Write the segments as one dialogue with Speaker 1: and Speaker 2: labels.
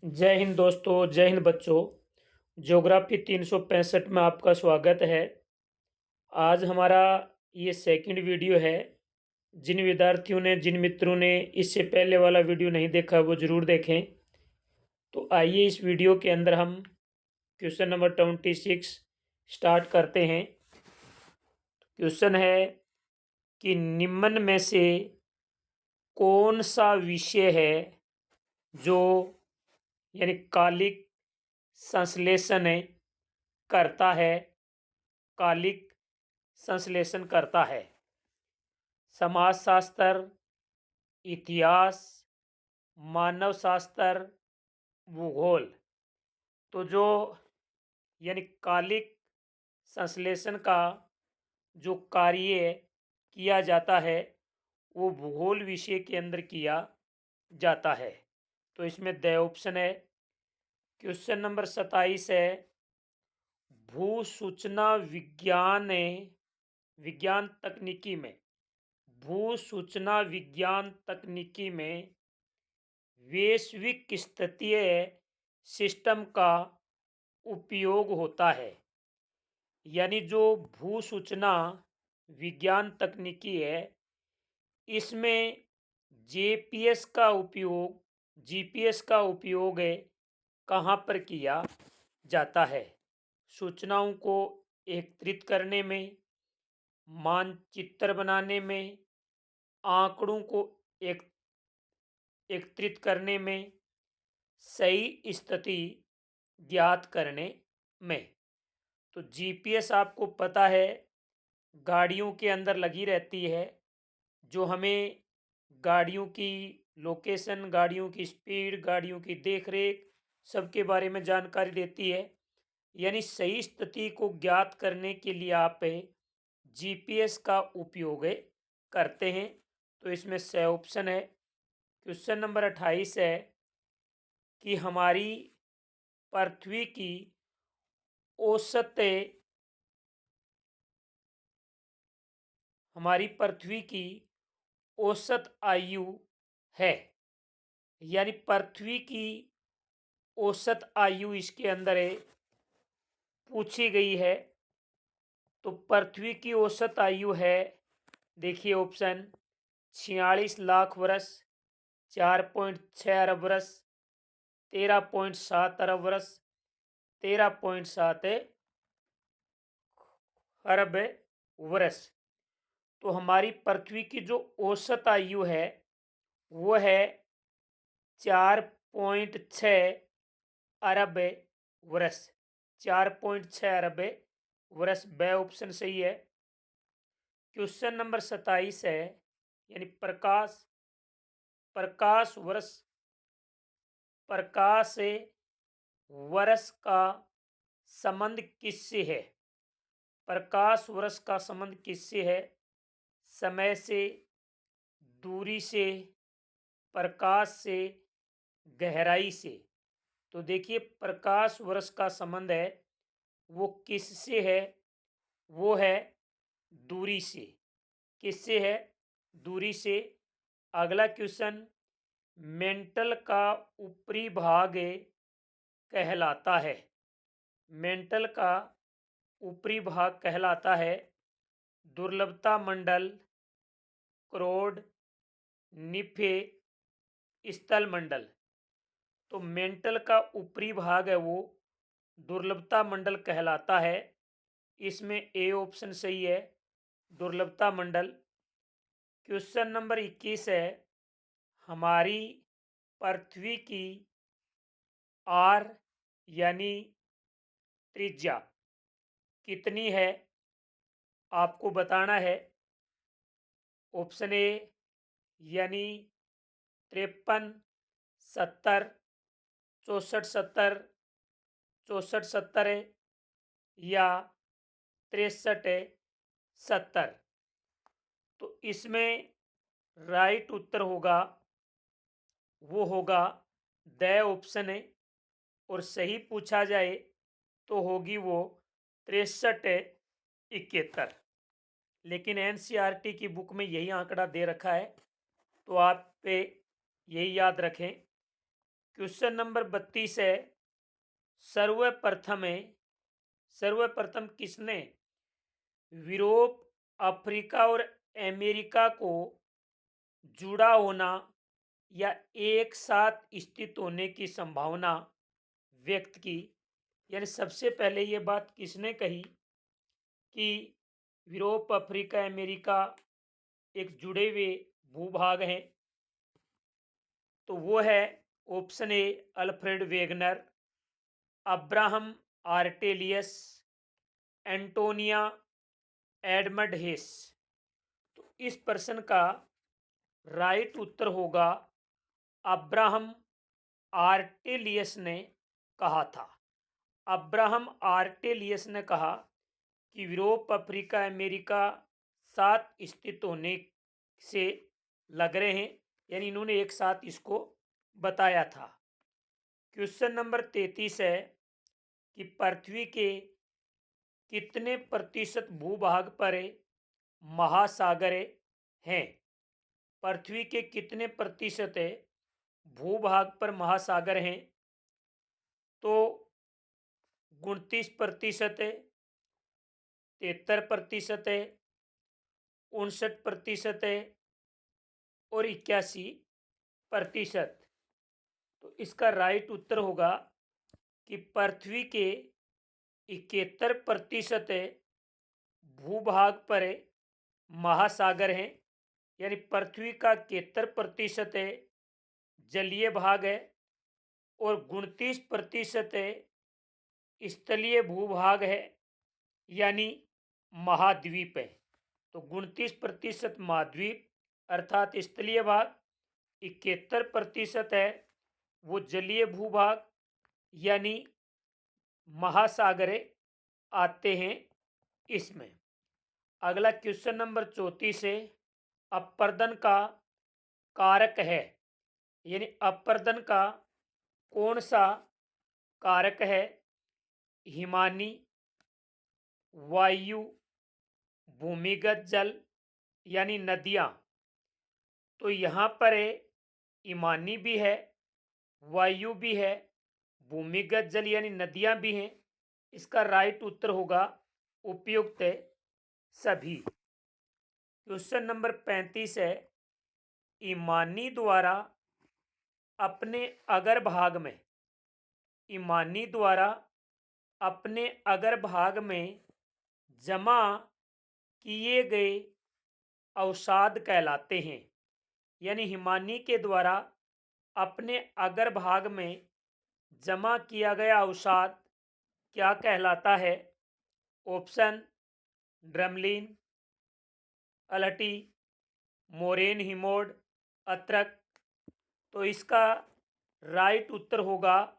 Speaker 1: जय हिंद दोस्तों, जय हिंद बच्चों। ज्योग्राफी 365 में आपका स्वागत है। आज हमारा ये सेकंड वीडियो है। जिन विद्यार्थियों ने, जिन मित्रों ने इससे पहले वाला वीडियो नहीं देखा वो ज़रूर देखें। तो आइए इस वीडियो के अंदर हम क्वेश्चन नंबर 26 स्टार्ट करते हैं। क्वेश्चन है कि निम्न में से कौन सा विषय है जो यानी कालिक संश्लेषण करता है, कालिक संश्लेषण करता है। समाजशास्त्र, इतिहास, मानव शास्त्र, भूगोल। तो जो यानी कालिक संश्लेषण का जो कार्य किया जाता है वो भूगोल विषय के अंदर किया जाता है। तो इसमें द ऑप्शन है। क्वेश्चन नंबर 27 है, भू सूचना विज्ञान तकनीकी में, भू सूचना विज्ञान तकनीकी में वैश्विक स्तरीय सिस्टम का उपयोग होता है। यानी जो भू सूचना विज्ञान तकनीकी है इसमें जीपीएस का उपयोग, जीपीएस का उपयोग कहाँ पर किया जाता है? सूचनाओं को एकत्रित करने में, मानचित्र बनाने में, आंकड़ों को एक एकत्रित करने में, सही स्थिति ज्ञात करने में। तो जीपीएस आपको पता है गाड़ियों के अंदर लगी रहती है, जो हमें गाड़ियों की लोकेशन, गाड़ियों की स्पीड, गाड़ियों की देखरेख सबके बारे में जानकारी देती है। यानी सही स्थिति को ज्ञात करने के लिए आप जीपीएस का उपयोग करते हैं। तो इसमें सही ऑप्शन है। क्वेश्चन नंबर 28 है कि पृथ्वी की औसत हमारी पृथ्वी की औसत आयु है। यानी पृथ्वी की औसत आयु इसके अंदर पूछी गई है। तो पृथ्वी की औसत आयु है, देखिए ऑप्शन, 46 लाख वर्ष, 4.6 अरब वर्ष, 13.7 अरब वर्ष, 13.7 अरब वर्ष। तो हमारी पृथ्वी की जो औसत आयु है वो है 4.6 अरब वर्ष। 4.6 अरब वर्ष, ब ऑप्शन सही है। क्वेश्चन नंबर 27 है, यानी प्रकाश वर्ष, प्रकाश वर्ष का संबंध किससे है? प्रकाश वर्ष का संबंध किससे है? समय से, दूरी से, प्रकाश से, गहराई से। तो देखिए प्रकाश वर्ष का संबंध है वो किससे है? वो है दूरी से। किससे है? दूरी से। अगला क्वेश्चन, मेंटल का ऊपरी भाग कहलाता है। मेंटल का ऊपरी भाग कहलाता है दुर्लभता मंडल, क्रोड, निफे, स्थल मंडल। तो मेंटल का ऊपरी भाग है वो दुर्लभता मंडल कहलाता है। इसमें ए ऑप्शन सही है, दुर्लभता मंडल। क्वेश्चन नंबर 21 है, हमारी पृथ्वी की आर यानी त्रिज्या कितनी है? आपको बताना है। ऑप्शन ए यानी 53, 70, 64, 70, 64, 70 है या 63 है, 70। तो इसमें राइट उत्तर होगा, वो होगा द ऑप्शन है। और सही पूछा जाए तो होगी वो 63, 71। लेकिन एनसीईआरटी की बुक में यही आंकड़ा दे रखा है, तो आप पे यही याद रखें। क्वेश्चन नंबर 32 है, सर्वप्रथम सर्वप्रथम किसने यूरोप, अफ्रीका और अमेरिका को जुड़ा होना या एक साथ स्थित होने की संभावना व्यक्त की? यानी सबसे पहले ये बात किसने कही कि यूरोप, अफ्रीका, अमेरिका एक जुड़े हुए भूभाग हैं? तो वो है option A Alfred Wegener, Abraham Ortelius, Antonia Edmund Hess. तो इस प्रश्न का राइट उत्तर होगा अब्राहम आर्टेलियस ने कहा था। अब्राहम आर्टेलियस ने कहा कि यूरोप, अफ्रीका, अमेरिका साथ स्थित होने से लग रहे हैं, यानी इन्होंने एक साथ इसको बताया था। क्वेश्चन नंबर 33 है कि पृथ्वी के कितने प्रतिशत भूभाग पर महासागर हैं? पृथ्वी के कितने प्रतिशत भूभाग पर महासागर हैं? तो 29% है, 73% है, 59% है और 81%। तो इसका राइट उत्तर होगा कि पृथ्वी के 71% भूभाग पर महासागर हैं, यानी पृथ्वी का 71% जलीय भाग है और 29% स्थलीय भूभाग है, यानी महाद्वीप है। तो 29% महाद्वीप अर्थात स्थलीय भाग, 71% है वो जलीय भूभाग यानी महासागरे आते हैं इसमें। अगला क्वेश्चन नंबर 34 है, अपरदन का कारक है, यानी अपरदन का कौन सा कारक है? हिमानी, वायु, भूमिगत जल यानी नदियां। तो यहाँ पर ईमानी भी है, वायु भी है, भूमिगत जल यानी नदियां भी हैं। इसका राइट उत्तर होगा उपयुक्त सभी। क्वेश्चन नंबर 35 है, ईमानी द्वारा अपने अगर भाग में ईमानी द्वारा अपने अगर भाग में जमा किए गए अवसाद कहलाते हैं, यानी हिमानी के द्वारा अपने अगर भाग में जमा किया गया अवसाद क्या कहलाता है? ऑप्शन ड्रमलिन, अलटी, मोरेन हिमोड, अत्रक। तो इसका राइट उत्तर होगा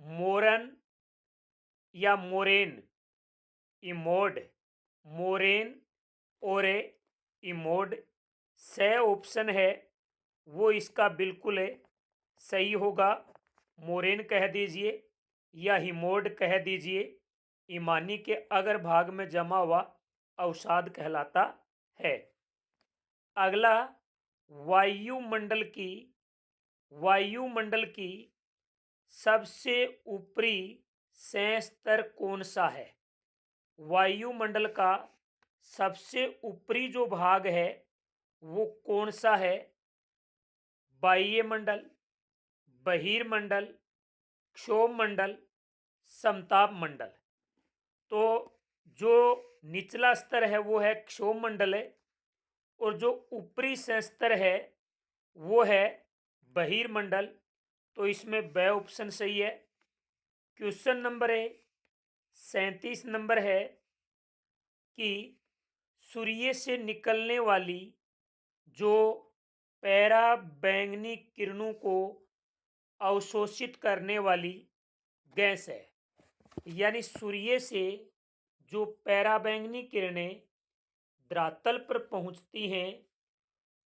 Speaker 1: मोरन या मोरेन इमोड। मोरेन और इमोड से ऑप्शन है वो इसका बिल्कुल सही होगा। मोरेन कह दीजिए या हिमोड कह दीजिए, ईमानी के अगर भाग में जमा हुआ अवसाद कहलाता है। अगला वायुमंडल की सबसे ऊपरी स्तर कौन सा है? वायुमंडल का सबसे ऊपरी जो भाग है वो कौन सा है? बाह्य मंडल, बहिर्मंडल, क्षोभ मंडल, समताप मंडल। तो जो निचला स्तर है वो है क्षोभ मंडल है और जो ऊपरी स्तर है वो है बहिर्मंडल। तो इसमें ब ऑप्शन सही है। क्वेश्चन नंबर 37 नंबर है कि सूर्य से निकलने वाली जो पराबैंगनी किरणों को अवशोषित करने वाली गैस है, यानी सूर्य से जो पराबैंगनी किरणें धरातल पर पहुंचती हैं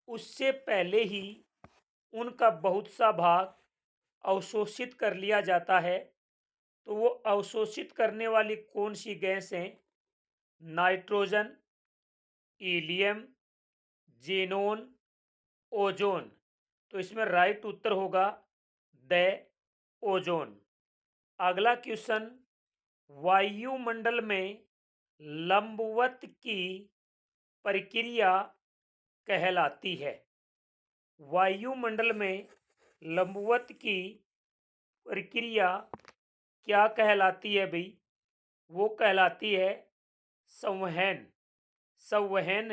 Speaker 1: उससे पहले ही उनका बहुत सा भाग अवशोषित कर लिया जाता है। तो वो अवशोषित करने वाली कौन सी गैस है? Nitrogen, helium, xenon, ozone. तो इसमें राइट उत्तर होगा द ओजोन। अगला क्वेश्चन, वायुमंडल में लंबवत की प्रक्रिया कहलाती है। वायुमंडल में लंबवत की प्रक्रिया क्या कहलाती है भाई? वो कहलाती है संवहन। संवहन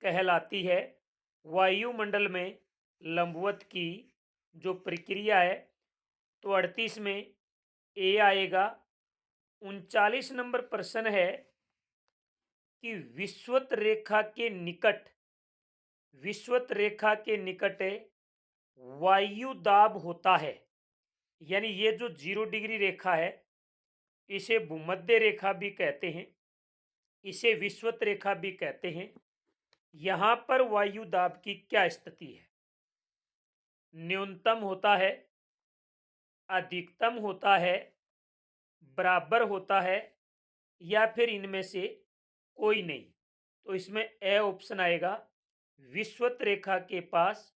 Speaker 1: कहलाती है वायुमंडल में लंबवत की जो प्रक्रिया है। तो 38 में ए आएगा। 39 नंबर प्रश्न है कि विषुवत रेखा के निकट, विषुवत रेखा के निकट वायु दाब होता है। यानी ये जो 0 डिग्री रेखा है इसे भूमध्य रेखा भी कहते हैं, इसे विषुवत रेखा भी कहते हैं। यहां पर वायु दाब की क्या स्थिति है? न्यूनतम होता है, अधिकतम होता है, बराबर होता है, या फिर इनमें से कोई नहीं? तो इसमें ए ऑप्शन आएगा। विषुवत रेखा के पास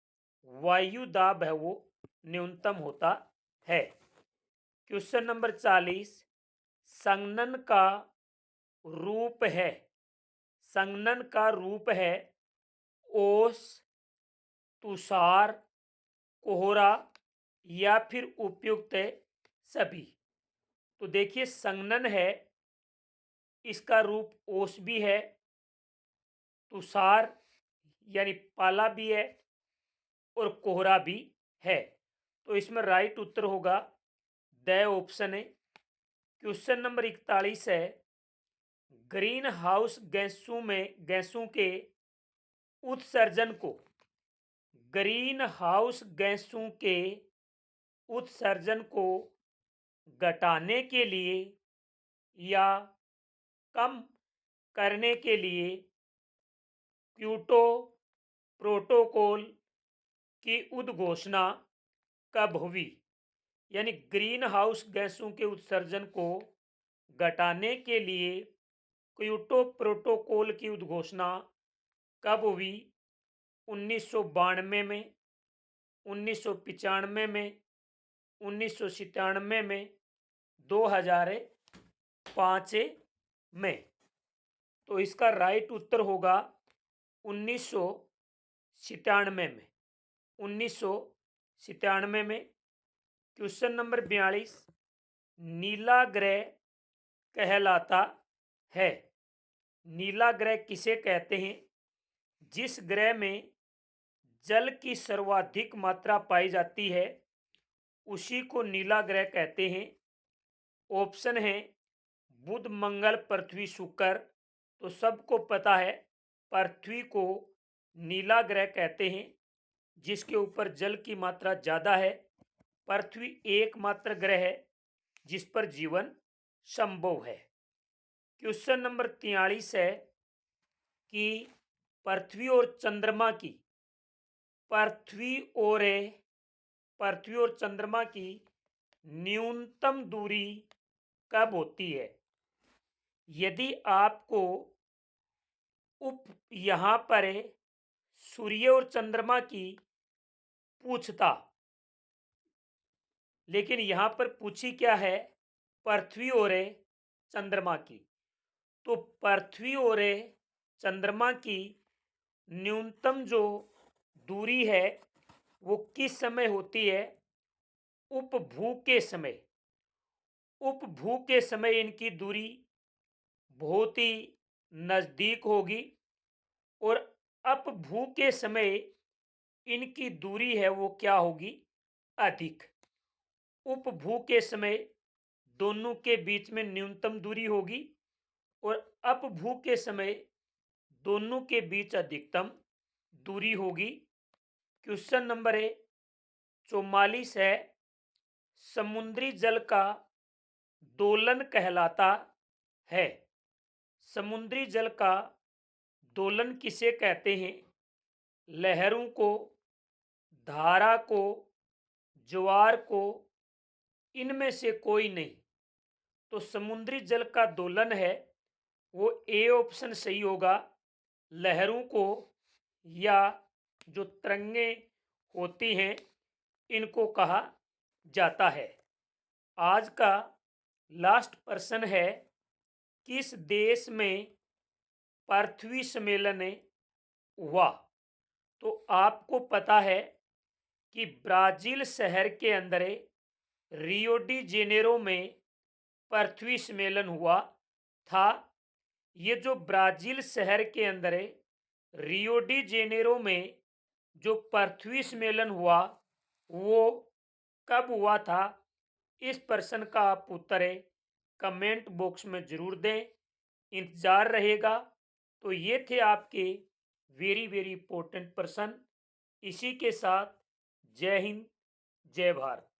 Speaker 1: वायु दाब है वो न्यूनतम होता है। क्वेश्चन नंबर 40, संघनन का रूप है, संघनन का रूप है ओस, तुषार, कोहरा या फिर उपयुक्त सभी। तो देखिए संघनन है, इसका रूप ओस भी है, तुषार यानी पाला भी है, और कोहरा भी है। तो इसमें राइट उत्तर होगा द ऑप्शन है। क्वेश्चन नंबर 41 है, ग्रीन हाउस गैसों के उत्सर्जन को, ग्रीन हाउस गैसों के उत्सर्जन को घटाने के लिए या कम करने के लिए क्योटो प्रोटोकॉल की उद्घोषणा कब हुई? यानी ग्रीन हाउस गैसों के उत्सर्जन को घटाने के लिए क्योटो प्रोटोकॉल की उद्घोषणा कब हुई? 1992 में, 1995 में, 1997 में, 2005 में। तो इसका राइट उत्तर होगा 1997 में, 1997 में। क्वेश्चन नंबर 42, नीला ग्रह कहलाता है। नीला ग्रह किसे कहते हैं? जिस ग्रह में जल की सर्वाधिक मात्रा पाई जाती है उसी को नीला ग्रह कहते हैं। ऑप्शन है बुध, मंगल, पृथ्वी, शुक्र। तो सबको पता है पृथ्वी को नीला ग्रह कहते हैं, जिसके ऊपर जल की मात्रा ज़्यादा है। पृथ्वी एकमात्र ग्रह है जिस पर जीवन संभव है। क्वेश्चन नंबर 43 है कि पृथ्वी और चंद्रमा की, पृथ्वी और पृथ्वी और चंद्रमा की न्यूनतम दूरी कब होती है? यदि आपको यहां पर सूर्य और चंद्रमा की पूछता, लेकिन यहां पर पूछी क्या है? पृथ्वी और चंद्रमा की। तो पृथ्वी और चंद्रमा की न्यूनतम जो दूरी है वो किस समय होती है? उपभू के समय। उपभू के समय इनकी दूरी बहुत ही नज़दीक होगी, और अपभू के समय इनकी दूरी है वो क्या होगी? अधिक। उपभू के समय दोनों के बीच में न्यूनतम दूरी होगी, और अपभू के समय दोनों के बीच अधिकतम दूरी होगी। क्वेश्चन नंबर 44 है, समुद्री जल का दोलन कहलाता है। समुद्री जल का दोलन किसे कहते हैं? लहरों को, धारा को, ज्वार को, इनमें से कोई नहीं। तो समुद्री जल का दोलन है वो ए ऑप्शन सही होगा। लहरों को या जो तरंगे होती हैं इनको कहा जाता है। आज का लास्ट प्रश्न है, किस देश में पृथ्वी सम्मेलन हुआ? तो आपको पता है कि ब्राजील शहर के अंदर रियो डी जेनेरो में पृथ्वी सम्मेलन हुआ था। ये जो ब्राजील शहर के अंदर रियो डी जेनेरो में जो पृथ्वी सम्मेलन हुआ, वो कब हुआ था? इस प्रश्न का आप उत्तर कमेंट बॉक्स में जरूर दें, इंतजार रहेगा। तो ये थे आपके वेरी वेरी इंपॉर्टेंट प्रश्न। इसी के साथ जय हिंद, जय भारत।